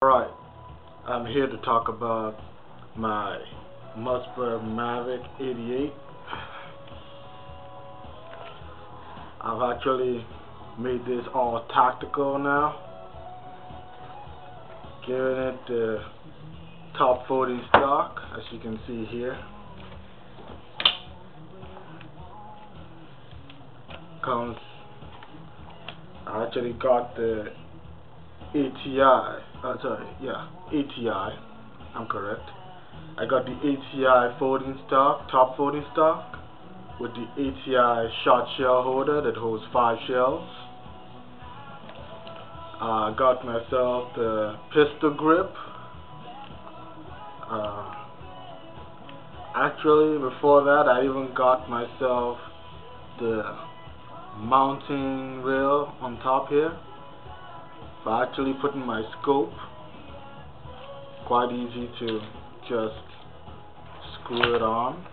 Alright, I'm here to talk about my Mossberg Maverick 88. I've actually made this all tactical now, giving it the top 40 stock, as you can see here. I actually got the ATI, ATI, I'm correct. I got the ATI folding stock, top folding stock, with the ATI short shell holder that holds 5 shells. I got myself the pistol grip. Actually, before that, I even got myself the mounting rail on top here for actually putting my scope. Quite easy to just screw it on.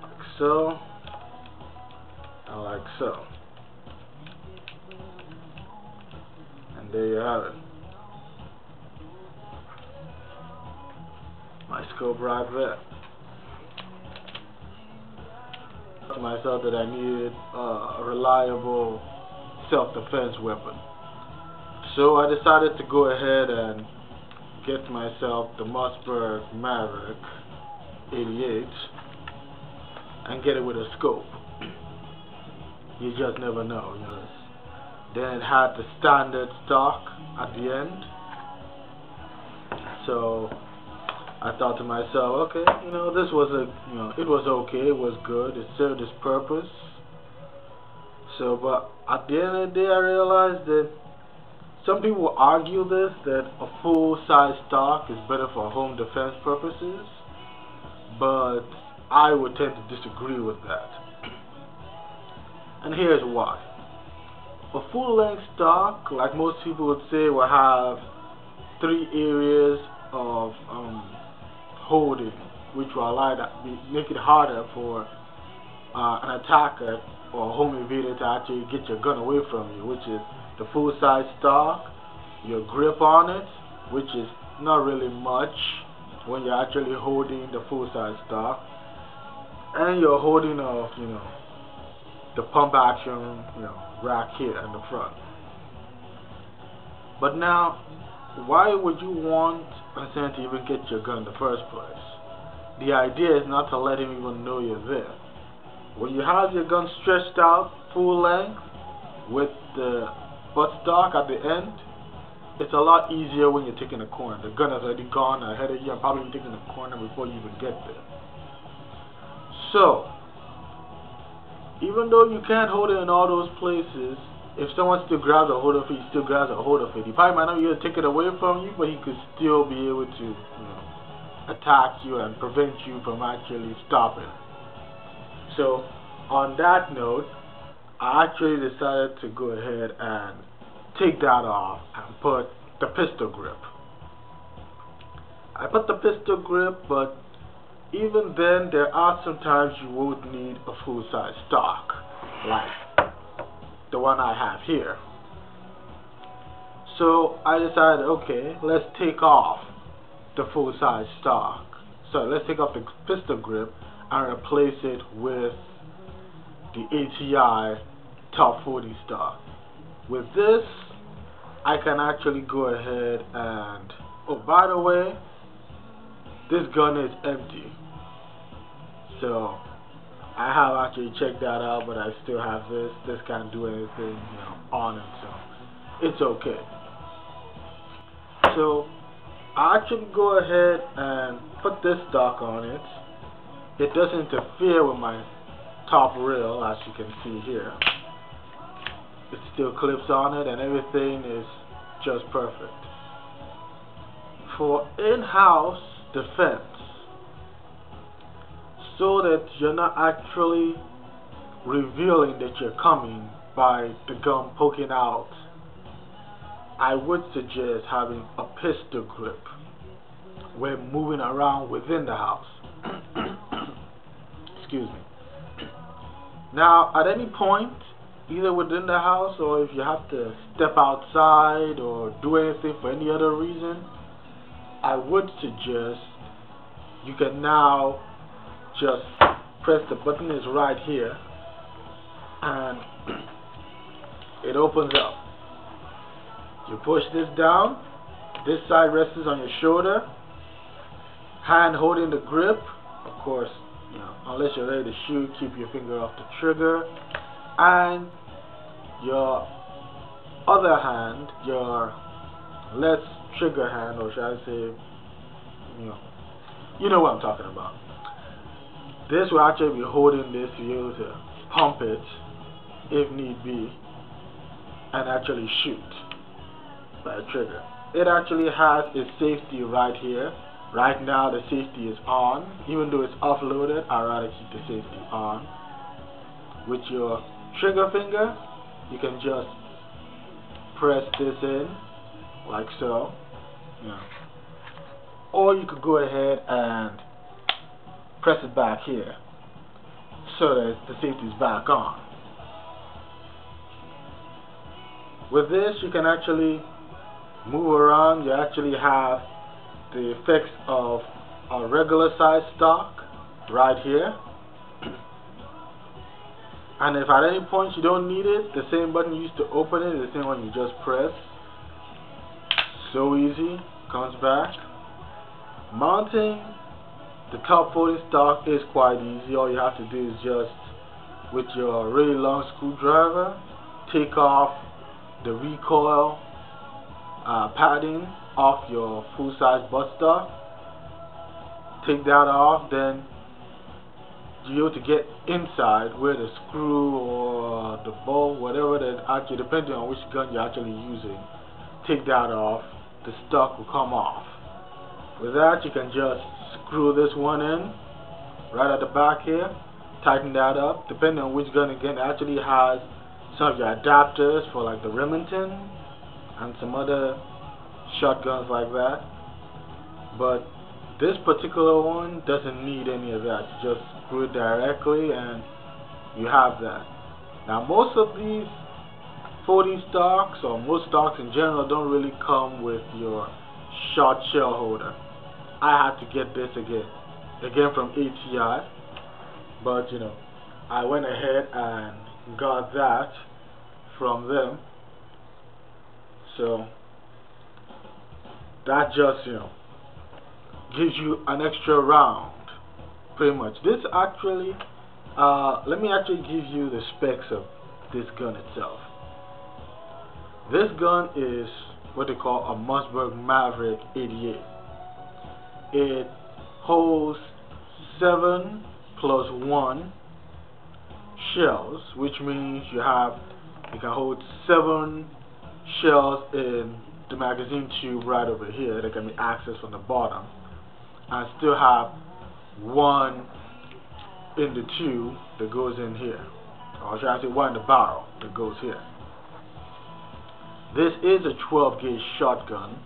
Like so, and like so. And there you have it. My scope right there. To myself that I needed a reliable self-defense weapon, so I decided to go ahead and get myself the Mossberg Maverick 88 and get it with a scope. You just never know, you know. Then it had the standard stock at the end, so I thought to myself, okay, you know, this was it was okay, it was good, it served its purpose. So, but at the end of the day, I realized that some people argue this, that a full-size stock is better for home defense purposes, but I would tend to disagree with that. And here's why. A full-length stock, like most people would say, will have 3 areas of holding, which will make it harder for an attacker or a home invader to actually get your gun away from you, which is the full-size stock, your grip on it, which is not really much when you're actually holding the full-size stock, and your holding of, the pump action, rack here in the front. But now, why would you want a person to even get your gun in the first place? The idea is not to let him even know you're there. When you have your gun stretched out full length with the buttstock at the end, it's a lot easier when you're taking a corner. The gun has already gone ahead of you and probably taking a corner before you even get there. So, even though you can't hold it in all those places, if someone still grabs a hold of it, he still grabs a hold of it. He probably might not be able to take it away from you, but he could still be able to, attack you and prevent you from actually stopping. So, on that note, I actually decided to go ahead and take that off and put the pistol grip. I put the pistol grip, but even then, there are some times you would need a full-size stock, like the one I have here. So I decided, okay, let's take off the full-size stock. So let's take off the pistol grip and replace it with the ATI top 40 stock. With this, I can actually go ahead and, oh, by the way, this gun is empty. So I have actually checked that out, but I still have this. This can't do anything, on it, so it's okay. So I actually go ahead and put this stock on it. It doesn't interfere with my top rail, as you can see here. It still clips on it and everything is just perfect. For in-house defense, so that you're not actually revealing that you're coming by the gun poking out, I would suggest having a pistol grip when moving around within the house. Excuse me. Now, at any point, either within the house or if you have to step outside or do anything for any other reason, I would suggest you can now just press the button is right here and it opens up. You push this down, this side rests on your shoulder, hand holding the grip, of course, you know, unless you're ready to shoot, keep your finger off the trigger, and your other hand, your left trigger hand, or should I say, you know what I'm talking about. This will actually be holding this to be able to pump it if need be and actually shoot by a trigger. It actually has a safety right here. Right now the safety is on. Even though it's offloaded, I'd rather keep the safety on. With your trigger finger, you can just press this in like so. Or you could go ahead and press it back here so that the safety is back on. With this, you can actually move around. You actually have the effects of a regular size stock right here. And if at any point you don't need it, the same button you used to open it is the same one you just press. So easy. Comes back. Mounting the top folding stock is quite easy. All you have to do is just, with your really long screwdriver, take off the recoil padding off your full-size buttstock. Take that off, then you're able to get inside where the screw or the bolt, whatever that actually, depending on which gun you're actually using, take that off. The stock will come off. With that, you can just screw this one in right at the back here, tighten that up. Depending on which gun, again, it actually has some of your adapters for like the Remington and some other shotguns like that. But this particular one doesn't need any of that. You just screw it directly and you have that. Now most of these 40 stocks, or most stocks in general, don't really come with your shot shell holder. I had to get this again from ATI, but you know, I went ahead and got that from them. So that just, you know, gives you an extra round, pretty much. This actually, let me actually give you the specs of this gun itself. This gun is what they call a Mossberg Maverick 88. It holds 7 plus 1 shells, which means you can hold 7 shells in the magazine tube right over here that can be accessed from the bottom, and still have 1 in the tube that goes in here, or should I say 1 in the barrel that goes here. This is a 12 gauge shotgun.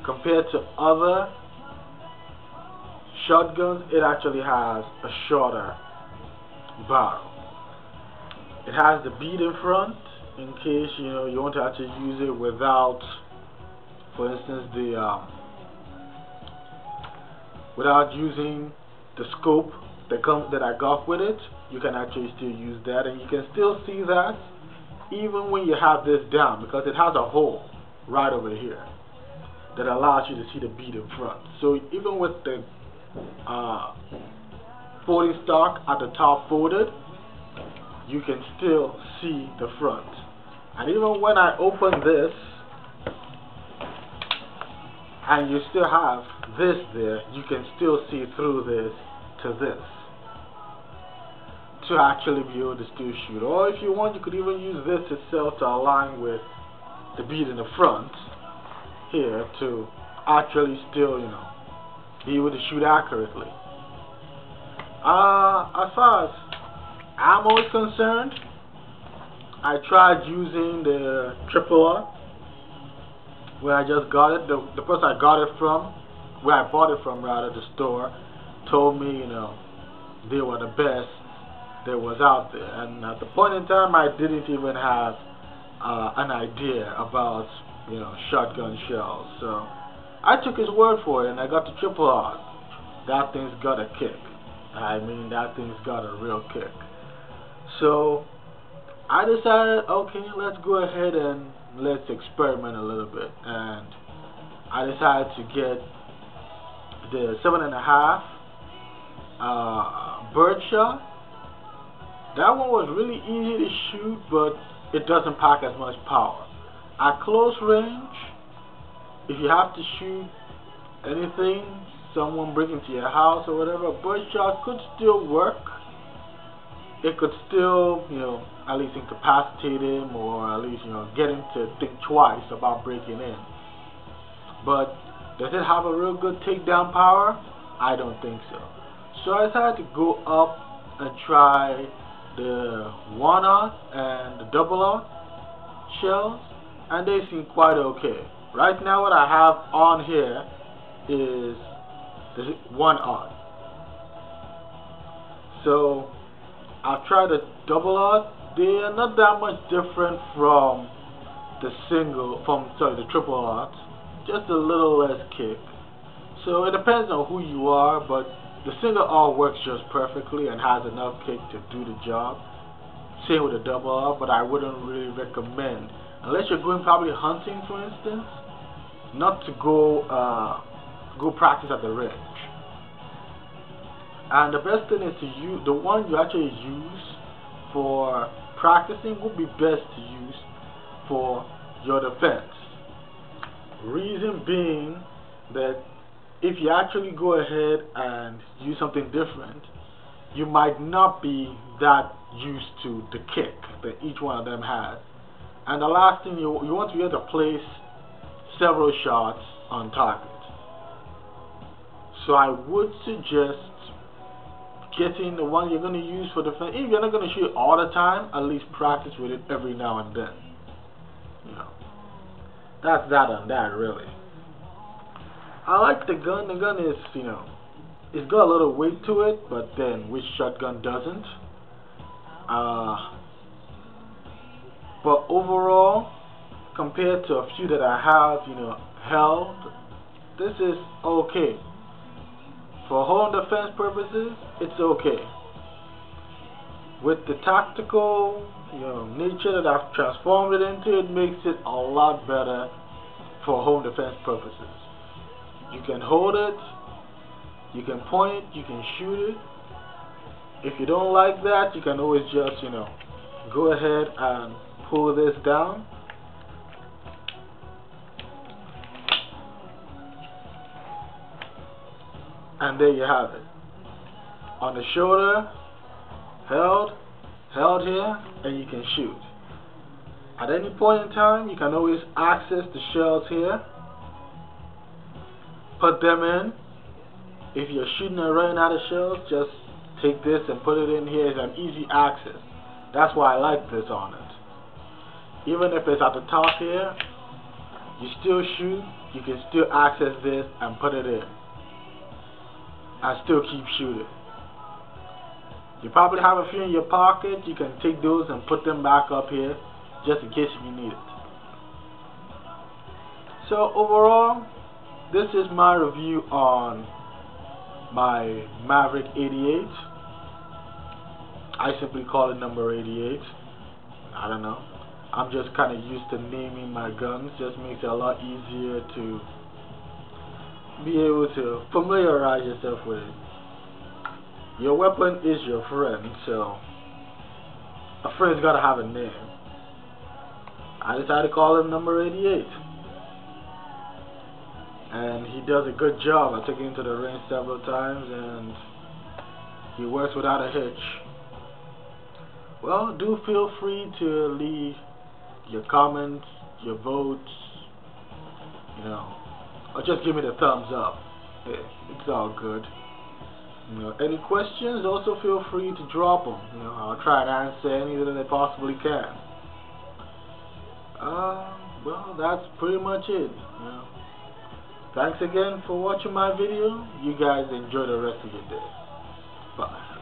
Compared to other shotguns, it actually has a shorter barrel. It has the bead in front in case you want to actually use it without, for instance, without using the scope that I got with it. You can actually still use that, and you can still see that even when you have this down, because it has a hole right over here that allows you to see the bead in front. So even with the folding stock at the top folded, you can still see the front. And even when I open this and you still have this there, you can still see through this to this to actually be able to still shoot. Or if you want, you could even use this itself to align with the bead in the front here to actually still, be able to shoot accurately. As far as ammo is concerned, I tried using the AAA where I just got it. The person I got it from, where I bought it from rather, the store, told me, they were the best there was out there. And at the point in time, I didn't even have an idea about, you know, shotgun shells. So I took his word for it, and I got the triple R. That thing's got a kick. I mean, that thing's got a real kick. So I decided, okay, let's go ahead and let's experiment a little bit. And I decided to get the 7.5 birdshot. That one was really easy to shoot, but it doesn't pack as much power. At close range, if you have to shoot anything, someone breaking into your house or whatever, a birdshot could still work. It could still, you know, at least incapacitate him, or at least, you know, get him to think twice about breaking in. But does it have a real good takedown power? I don't think so. So I decided to go up and try the 1/0 and the 0/0 shells, and they seem quite okay. Right now what I have on here is the 1/0. So I've tried the 0/0. They are not that much different from the the triple R. Just a little less kick. So it depends on who you are, but the single R works just perfectly and has enough kick to do the job. Same with the 0/0, but I wouldn't really recommend, unless you're going probably hunting, for instance, not to go practice at the range. And the best thing is to use the one you actually use for practicing would be best to use for your defense. Reason being that if you actually go ahead and use something different, you might not be that used to the kick that each one of them has. And the last thing, you want to be able to place several shots on target. So I would suggest getting the one you're going to use for defense. If you're not going to shoot all the time, at least practice with it every now and then. You know, that's that on that, really. I like the gun. The gun is, you know, it's got a little weight to it, but then which shotgun doesn't? But overall, compared to a few that I have, you know, held, this is okay. For home defense purposes, it's okay. With the tactical, you know, nature that I've transformed it into, it makes it a lot better for home defense purposes. You can hold it, you can point it, you can shoot it. If you don't like that, you can always just, you know, go ahead and pull this down. And there you have it. On the shoulder, held here, and you can shoot. At any point in time, you can always access the shells here. Put them in. If you're shooting and running out of shells, just take this and put it in here. It's an easy access. That's why I like this on it. Even if it's at the top here, you still shoot, you can still access this and put it in. And still keep shooting. You probably have a few in your pocket. You can take those and put them back up here just in case you need it. So overall, this is my review on my Maverick 88. I simply call it number 88. I don't know. I'm just kind of used to naming my guns. Just makes it a lot easier to be able to familiarize yourself with it. Your weapon is your friend, so a friend's gotta have a name. I decided to call him number 88. And he does a good job. I took him to the range several times and he works without a hitch. Well, do feel free to leave your comments, your votes, you know, or just give me the thumbs up. It's all good. You know, any questions, also feel free to drop them. You know, I'll try to answer any that I possibly can. Well, that's pretty much it. You know. Thanks again for watching my video. You guys enjoy the rest of your day. Bye.